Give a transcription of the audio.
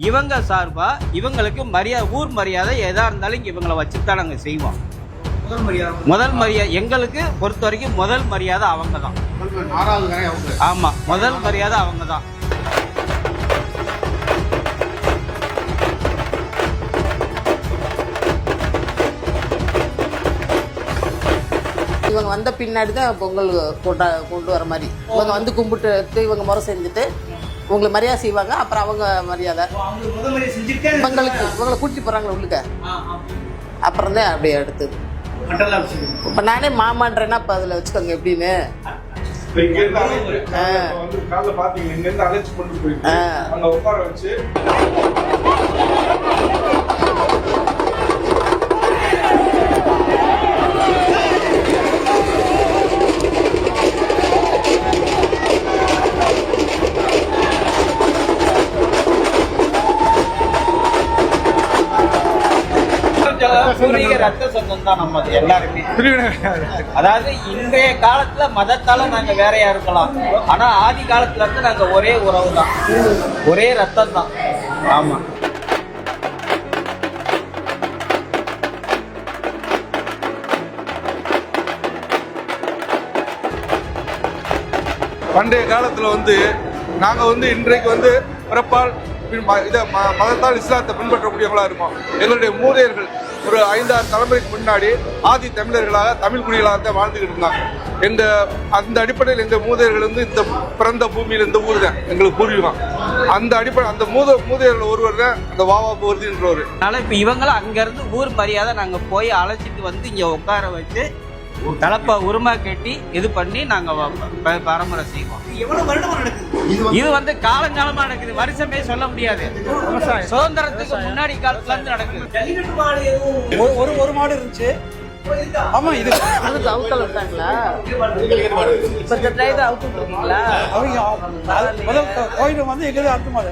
இவங்க சார்பா இவங்களுக்கு மரியாதை, ஊர் மரியாதை எதா இருந்தாலும் இவங்களை வச்சுதான் நாங்க செய்வோம். முதல் மரியாதை எங்களுக்கு பொறுத்த வரைக்கும் முதல் மரியாதை அவங்க தான். ஆமா, முதல் மரியாதை அவங்க தான். இவங்க வந்த பின்னாடி தான் பொங்கல் கொண்டு வர மாதிரி இவங்க வந்து கும்பிட்டு இவங்க முறை செஞ்சுட்டு உங்களுக்கு மரியாதை செய்வாங்க. அப்புறம் அவங்க மரியாதை இவங்களை கூட்டிட்டு போறாங்களே உள்ளுக்க, அப்புறம் தான் அப்படியே எடுத்தது. இப்ப நானே மாமான்றேன்னா இப்ப அதுல வச்சுக்கோங்க எப்படின்னு. ரத்த சொந்தம் தான் நம்ம எல்லாருமே. அதாவது இன்றைய காலத்துல மதத்தால நாங்க வேறையா இருக்கலாம், ஆனா ஆதி காலத்துல இருந்து நாங்க ஒரே உறவு தான், ஒரே ரத்தம் தான். ஆமா. பண்டைய காலத்துல நாங்க இன்றைக்கு பிறப்பால் மதத்தால் இஸ்லாத்தை பின்பற்றக்கூடியவங்களா இருக்கோம். எங்களுடைய மூதையர்கள் ஒரு 5-6 தலைமுறைக்கு முன்னாடி ஆதி தமிழர்களாக தமிழ் குடிகளாக தான் வாழ்ந்துகிட்டு இருந்தாங்க. அந்த அடிப்படையில் எங்க மூதையர்கள் இந்த பிறந்த பூமியில இந்த ஊர் தான் எங்களுக்கு பூர்வீகம். அந்த அடிப்படை அந்த மூதையர்கள் ஒருவர் தான் அந்த வாவா போர்தின்றவர். அதனால இப்ப இவங்களும் அங்க இருந்து ஊர் மரியாதை நாங்க போய் அழைச்சிட்டு வந்து இங்க உட்கார வச்சு தலப்பா உரிமை கட்டி இது பண்ணி நாங்க பரம்பரை செய்வோம். இது காலங்காலமா நடக்குது, வருஷமே சொல்ல முடியாது. சுதந்திரத்துக்கு முன்னாடி காலத்துல இருந்து நடக்குது. ஒரு மாடு இருந்துச்சு. ஆமா, இது அதுக்கு அவுத்தல் விட்டாங்களா? இப்ப இந்த ட்ரைவர் அவுத்து விட்டுருக்கீங்களா? அவங்க கோயில் எங்க அர்த்தமா